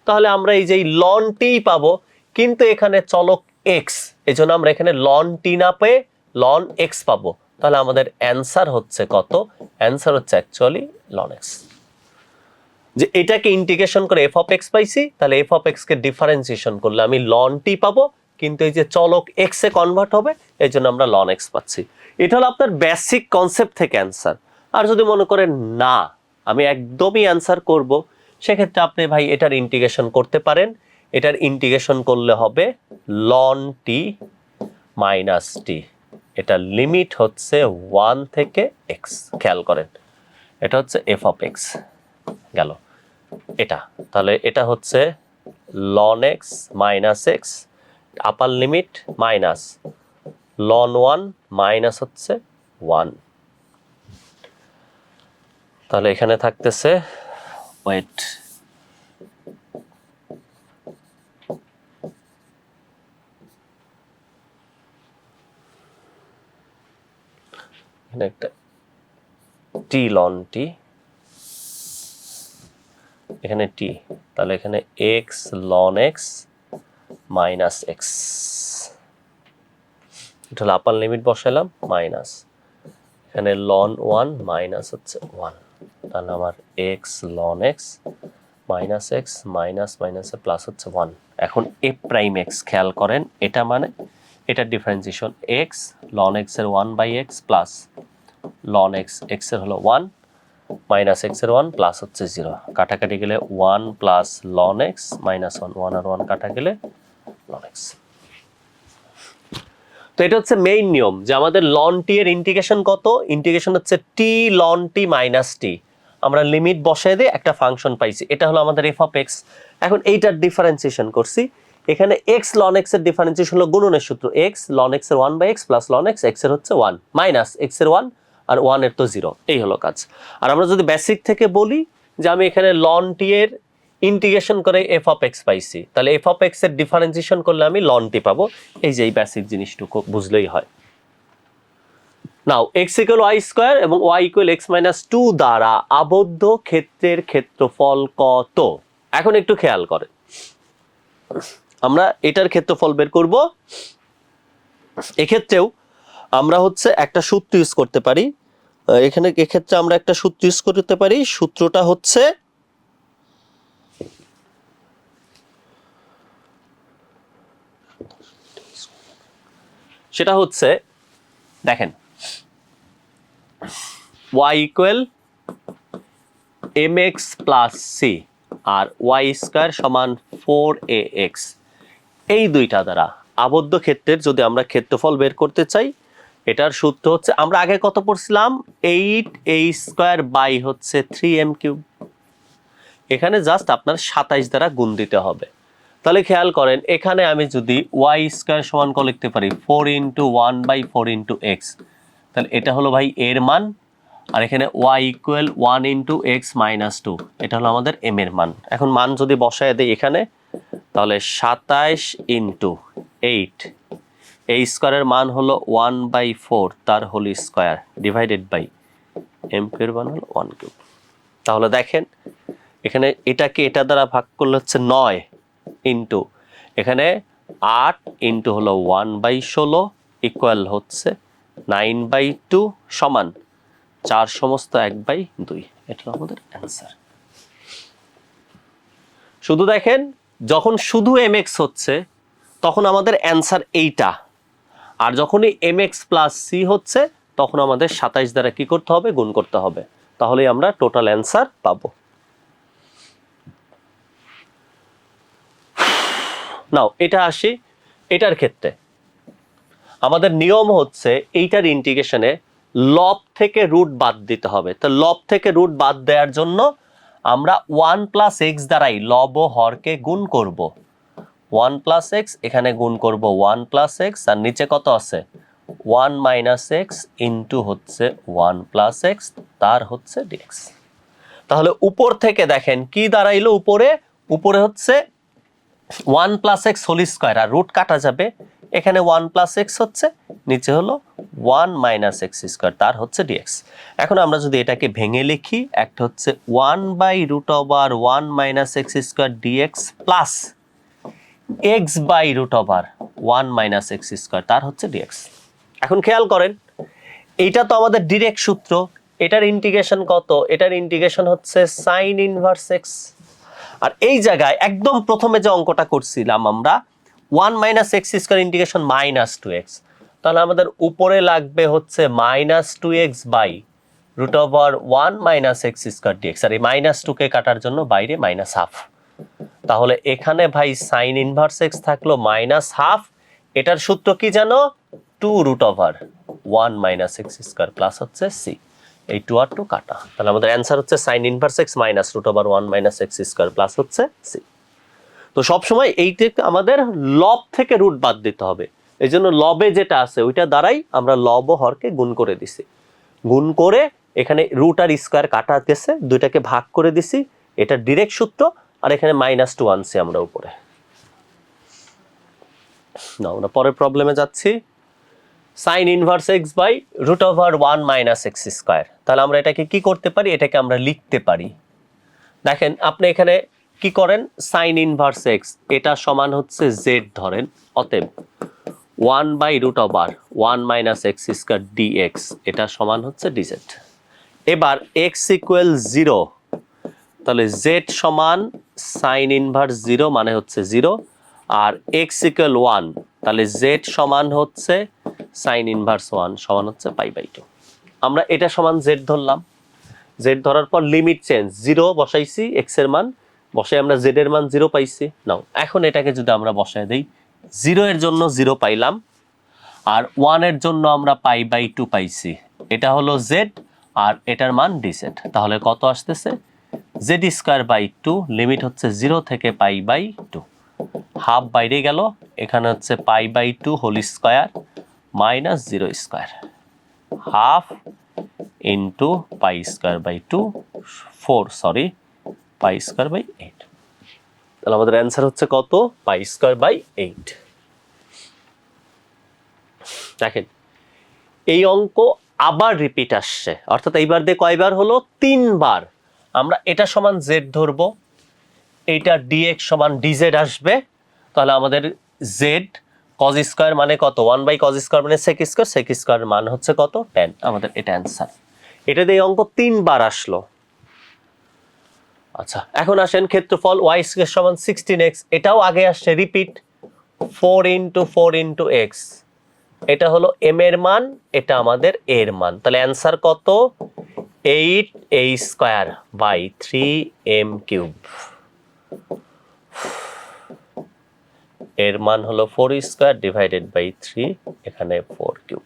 Speaker 1: তাহলে আমরা এই যে লন টি পাবো, কিন্তু এখানে চলক x, এজন্য আমরা এখানে লন টি না পেয়ে লন x পাবো। তাহলে আমাদের অ্যান্সার হচ্ছে কত, অ্যান্সার হচ্ছে অ্যাকচুয়ালি লন x। যে এটাকে ইন্টিগ্রেশন করে f অফ x পাইছি, তাহলে f of x K differentiation করলে আমি লন টি পাবো, কিন্তু এই যে চলক x এ কনভার্ট হবে, এই জন্য আমরা লন x পাচ্ছি। এটা হলো আপনার বেসিক কনসেপ্ট থেকে অ্যান্সার। আর যদি মনে করেন না আমি একদমই অ্যান্সার করব, সেক্ষেত্রে আপনি ভাই এটার ইন্টিগ্রেশন করতে পারেন। এটার ইন্টিগ্রেশন করলে হবে লন টি মাইনাস টি, এটা লিমিট হচ্ছে 1 থেকে x। খেয়াল করেন এটা হচ্ছে f অফ x গেল এটা, তাহলে এটা হচ্ছে ln x minus x, upper limit minus ln 1 minus হচ্ছে 1। তাহলে এখানে থাকতেছে ওয়েট, এখানে একটা টি লন টি, এখানে টি, তাহলে এখানে x ln x minus x, এটা হলো আপার লিমিট বসালাম মাইনাস, এখানে লন 1 মাইনাস হচ্ছে 1, তাহলে আমার x ln x minus x minus মাইনাসে প্লাস হচ্ছে 1। এখন f প্রাইম x খেয়াল করেন, এটা মানে এটা ডিফারেন্সিয়েশন x লন x এর 1/x plus loan x, x এর হলো 1 মাইনাস x এর 1 প্লাস হচ্ছে 0, কাটাকাটি গেলে 1 প্লাস লন x মাইনাস 1, 1 আর 1 কাটা গেলে লন x। তো এটা হচ্ছে মেইন নিয়ম যে আমাদের লন টি এর ইন্টিগ্রেশন কত, ইন্টিগ্রেশন হচ্ছে টি লন টি মাইনাস টি, আমরা লিমিট বসায় দিয়ে একটা ফাংশন পাইছি, এটা হলো আমাদের f অফ x। এখন এইটার ডিফারেন্সিয়েশন করছি, এখানে x লন x এর ডিফারেন্সিয়েশন হলো গুণনের সূত্র, x লন x এর 1/x plus loan x, x এর হচ্ছে 1 মাইনাস x এর 1 আর 1 এর তো 0, এই হলো কাজ। আর আমরা যদি বেসিক থেকে বলি যে আমি এখানে লন টি এর ইন্টিগ্রেশন করে f অফ x পাইছি, তাহলে f অফ x এর ডিফারেন্সিয়েশন করলে আমি লন টি পাবো। এই যে এই বেসিক জিনিসটুকু বুঝলেই হয়। নাও x ইকুয়াল y স্কয়ার এবং y ইকুয়াল x মাইনাস 2 দ্বারা আবদ্ধ ক্ষেত্রের ক্ষেত্রফল কত। এখন একটু খেয়াল করেন, আমরা এটার ক্ষেত্রফল বের করব। এক্ষেত্রেও আমরা হচ্ছে একটা সূত্র ইউজ করতে পারি। এখানে এক্ষেত্রে আমরা একটা সূত্র ইউজ করতে পারি। সূত্রটা হচ্ছে সেটা হচ্ছে দেখেন y equal mx plus c আর y স্কয়ার সমান 4ax। এই দুইটা দ্বারা আবদ্ধ ক্ষেত্রের যদি আমরা ক্ষেত্রফল বের করতে চাই, এটার সূত্র হচ্ছে আমরা আগে কত পড়ছিলাম 8a স্কয়ার বাই হচ্ছে 3m কিউব। এখানে জাস্ট আপনার 27 দ্বারা গুণ দিতে হবে। তাহলে খেয়াল করেন এখানে আমি যদি y স্কয়ার সমান কত লিখতে পারি 4 ইন্টু 1 বাই 4 ইন্টু এক্স, তাহলে এটা হলো ভাই এর মান। আর এখানে y equal 1 into x minus 2, এটা হলো আমাদের m এর মান। এখন মান যদি বসায় দেই এখানে, তাহলে 27 ইন্টু 8, এই স্কয়ারের মান হলো 1 বাই 4 তার whole square divided by m এর মান হলো 1 কিউব। তাহলে দেখেন এখানে এটাকে এটা দ্বারা ভাগ করলে হচ্ছে 9 ইন্টু এখানে 8 ইন্টু হলো 1 বাই 16 ইকুয়াল হচ্ছে 9 বাই 2 সমান 4 সমস্ত 1 বাই 2। এটা হলো আমাদের অ্যান্সার। শুধু দেখেন যখন শুধু mx হচ্ছে তখন আমাদের অ্যান্সার এইটা, আর যখনই mx প্লাস c হচ্ছে তখন আমাদের 27 দ্বারা কি করতে হবে, গুণ করতে হবে। তাহলেই আমরা টোটাল অ্যান্সার পাবো। নাও এটা আসি এটার ক্ষেত্রে। আমাদের নিয়ম হচ্ছে এইটার ইন্টিগ্রেশনে লব থেকে রুট বাদ দিতে হবে। তো লব থেকে রুট বাদ দেওয়ার জন্য আমরা 1 প্লাস এক্স দ্বারাই লব ও হরকে গুণ করব। 1 প্লাস এক্স এখানে গুণ করব 1 প্লাস এক্স, আর নিচে কত আছে 1 মাইনাস এক্স ইন্টু হচ্ছে 1 প্লাস এক্স তার হচ্ছে ডিএক্স। তাহলে উপর থেকে দেখেন কি দাঁড়াইলো, উপরে হচ্ছে 1 প্লাস এক্স হোল স্কয়ার, আর রুট কাটা যাবে, এখানে 1 প্লাস এক্স হচ্ছে, নিচে হলো 1 মাইনাস এক্স স্কয়ার তার হচ্ছে ডিএক্স। এখন আমরা যদি এটাকে ভেঙে লিখি, একটা হচ্ছে 1 by root over 1 minus x square dx plus x by root over 1 minus x square তার হচ্ছে ডিএক্স। এখন খেয়াল করেন এইটা তো আমাদের ডিরেক্ট সূত্র, এটার ইন্টিগ্রেশন কত, এটার ইন্টিগ্রেশন হচ্ছে সাইন ইনভার্স এক্স। আর এই জায়গায় একদম প্রথমে যে অঙ্কটা করছিলাম আমরা 1 minus x square integration minus 2x, তাহলে আমাদের উপরে লাগবে হচ্ছে minus 2x by root over 1 minus x square dx, আর এই মাইনাস 2 কে কাটার জন্য বাইরে মাইনাস হাফ। তাহলে এখানে ভাই সাইন ইনভার্স এক্স থাকলো মাইনাস হাফ, এটার সূত্র কি জানো 2 root over 1 minus x square plus হচ্ছে সি, এই 2 আর 2 কাটা। তাহলে আমাদের অ্যান্সার হচ্ছে sine inverse x minus root over 1 minus x square plus হচ্ছে সি। তো সবসময় এইটাকে আমাদের লব থেকে রুট বাদ দিতে হবে, এই জন্য লবে যেটা আছে ওইটা দ্বারাই আমরা লব ও হরকে গুণ করে দিছি। গুণ করে এখানে রুট আর স্কয়ার কাটা গেছে, দুইটাকে ভাগ করে দিছি, এটা ডিরেক্ট সূত্র। আর এখানে মাইনাস 2 আনছি আমরা উপরে। না আমরা পরের প্রবলেমে যাচ্ছি। Sine inverse x by root over 1 minus x square. তাহলে আমরা এটাকে কি করতে পারি, এটাকে আমরা লিখতে পারি। দেখেন আপনি এখানে কি করেন, সাইন ইনভার্স এক্স এটা সমান হচ্ছে জেড ধরেন, অতএব 1 by root over 1 minus x square dx এটা সমান হচ্ছে ডিজেড। এবার এক্স ইকুয়াল 0, তাহলে জেড সমান সাইন ইনভার্স 0 মানে হচ্ছে 0, আর এক্স ইকুয়াল 1 তাহলে জেড সমান হচ্ছে সাইন ইনভার্স 1 সমান হচ্ছে পাই বাই 2। আমরা এটা সমান জেড ধরলাম, জেড ধরার পর লিমিট চেঞ্জ 0 বসাইছি, এক্স এর মান বসাই আমরা জেড এর মান 0 পাইছি। নাও এখন এটাকে যদি আমরা বসায় দেই, 0 এর জন্য 0 পাইলাম, আর 1 এর জন্য আমরা পাই বাই 2 পাইছি, এটা হলো জেড আর এটার মান ডিজেড। তাহলে কত আসতেছে জেড স্কয়ার বাই 2, লিমিট হচ্ছে 0 থেকে পাই বাই 2, হাফ বাইরে গেল, এখানে হচ্ছে pi by 2 whole square minus 0 square, half into pi square by 2 pi square by 8। তাহলে আমাদের অ্যান্সার হচ্ছে কত, পাই স্কয়ার বাই 8। দেখেন এই অঙ্ক আবার রিপিট আসছে, অর্থাৎ এইবার দিয়ে কয়বার হলো, 3 বার। আমরা এটা সমান জেড ধরবো, এইটা ডিএক্স সমান ডিজেড আসবে, তাহলে আমাদের জেড কজ স্কোয়ার মানে কত, 1/cos² মানে সেক স্কোয়ার, সেক স্কোয়ারের মান হচ্ছে কত, 10। আমাদের এটা অ্যান্সার। এটা দিয়ে অঙ্ক 3 বার আসলো। আচ্ছা, এখন আসেন ক্ষেত্রফল y² সমান 16x, এটাও আগে আসছে, রিপিট 4 × 4 × x, এটা হলো m এর মান, এটা আমাদের এর মান, তাহলে অ্যান্সার কত, 8a²/3m³। এর মান হলো 4² / 3, এখানে 4³,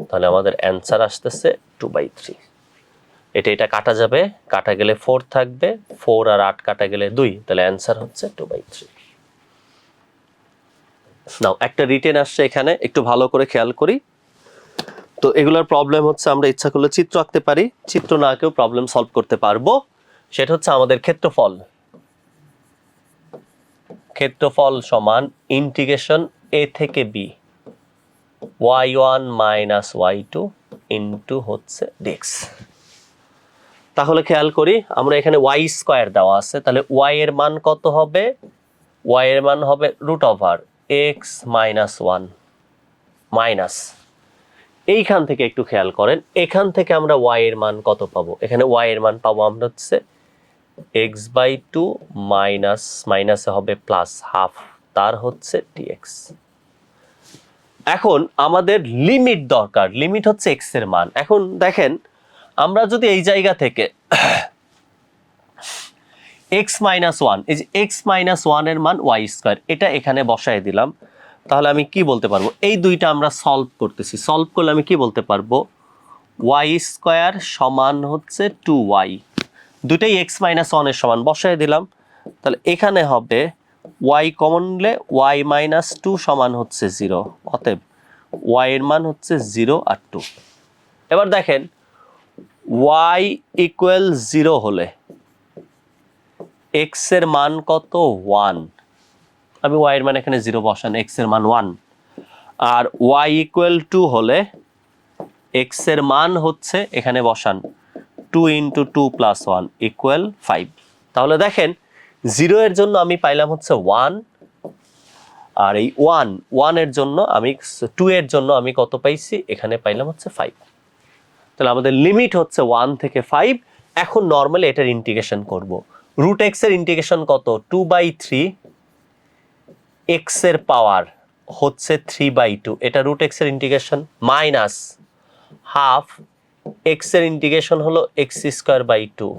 Speaker 1: তাহলে আমাদের অ্যান্সার আসতেছে 2/3। এটা কাটা যাবে, কাটা গেলে 4 থাকবে, 4 আর 8 কাটা গেলে 2, তাহলে অ্যান্সার হচ্ছে 2/3। নাও একটা রিটেন আসছে এখানে, একটু ভালো করে খেয়াল করি। তো এগুলোর প্রবলেম হচ্ছে আমরা ইচ্ছা করলে চিত্র আঁকতে পারি, চিত্র না আঁকেও প্রবলেম সলভ করতে পারবো। সেটা হচ্ছে আমাদের ক্ষেত্রফল। ক্ষেত্রফল সমান ইন্টিগ্রেশন a থেকে b y1 - y2 ইন্টু হচ্ছে dx। তাহলে খেয়াল করি, আমরা এখানে y² দেওয়া আছে, তাহলে y এর মান কত হবে, y এর মান হবে √x - 1 মাইনাস, এইখান থেকে একটু খেয়াল করেন, এখান থেকে আমরা y এর মান কত পাবো, এখানে y এর মান পাবো আমরা হচ্ছে x/2 মাইনাসে হবে প্লাস হাফ, তার হচ্ছে dx। এখন আমাদের লিমিট দরকার, লিমিট হচ্ছে x এর মান। এখন দেখেন, আমরা যদি এই জায়গা থেকে x - 1, এই যে x - 1 এর মান y², এটা এখানে বসায় দিলাম, তাহলে আমি কি বলতে পারবো, এই দুইটা আমরা সলভ করতেছি, সলভ করলে আমি কি বলতে পারবো, y² সমান হচ্ছে 2y, দুটাই x - 1 এর সমান বসায় দিলাম, তাহলে এখানে হবে y কমন নিলে y - 2 সমান হচ্ছে 0, অতএব y এর মান হচ্ছে 0 আর 2। এবার দেখেন y = 0 হলে x এর মান কত, 1, আমি y এর মান এখানে 0 বসান, x এর মান 1, আর y = 2 হলে x এর মান হচ্ছে এখানে বসান 2 × 2 + 1 = 5। তাহলে দেখেন 0 এর জন্য আমি পাইলাম হচ্ছে 1, আর এই 1 এর জন্য আমি 2 এর জন্য আমি কত পাইছি, এখানে পাইলাম হচ্ছে 5। তাহলে আমাদের লিমিট হচ্ছে 1 থেকে 5। এখন নরমালি এটার ইন্টিগ্রেশন করব। √x এর ইন্টিগ্রেশন কত, 2/3 x এর পাওয়ার হচ্ছে 3/2, এটা √x এর ইন্টিগ্রেশন, মাইনাস হাফ x এর ইন্টিগ্রেশন হলো x²/2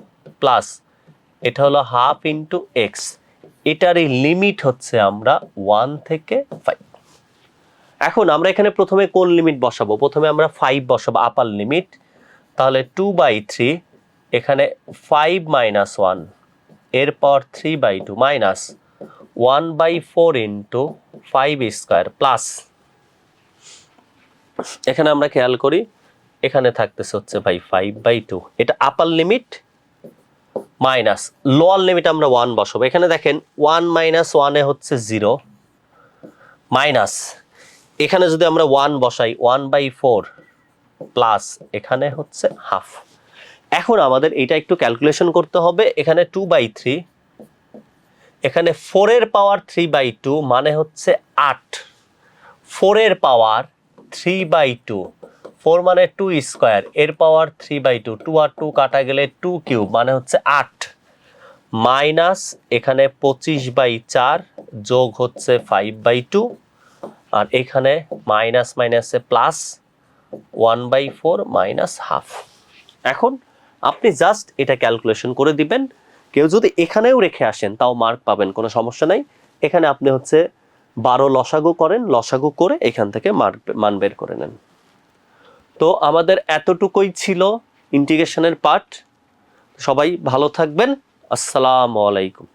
Speaker 1: প্লাস এটা হলো হাফ ইন্টু x, এটার এই লিমিট হচ্ছে আমরা 1 থেকে 5। এখন আমরা এখানে প্রথমে কোন লিমিট বসাবো, প্রথমে আমরা 5 বসাবো, আপার লিমিট, তাহলে 2/3, এখানে 5 - 1 এর পাওয়ার 3/2 মাইনাস 1/4 × 5² প্লাস, এখানে আমরা খেয়াল করি এখানে থাকতেছে হচ্ছে ভাই 5/2, এটা আপার লিমিট, মাইনাস লোয়ার লিমিট আমরা 1 বসাবো, এখানে দেখেন 1 - 1 এ হচ্ছে 0, মাইনাস এখানে যদি আমরা 1 বসাই 1/4 প্লাস এখানে হচ্ছে হাফ। এখন আমাদের এটা একটু ক্যালকুলেশন করতে হবে, এখানে 2/3, এখানে 4 এর পাওয়ার 3/2 মানে হচ্ছে 8, 4 এর পাওয়ার 3/2, 4 মানে 2² এর পাওয়ার 3/2, 2 আর 2 কাটা গেলে 2³ মানে হচ্ছে 8, মাইনাস এখানে 25/4 যোগ হচ্ছে 5/2, আর এখানে মাইনাস মাইনাসে প্লাস 1/4 মাইনাস হাফ। এখন আপনি জাস্ট এটা ক্যালকুলেশন করে দিবেন, কেউ যদি এখানেও রেখে আসেন তাও মার্ক পাবেন, কোনো সমস্যা নাই। এখানে আপনি হচ্ছে 12 লসাগু করেন, লসাগু করে এখান থেকে মান বের করে নেন। তো আমাদের এতটুকুই ছিল ইন্টিগ্রেশনের পার্ট। সবাই ভালো থাকবেন, আসসালামু আলাইকুম।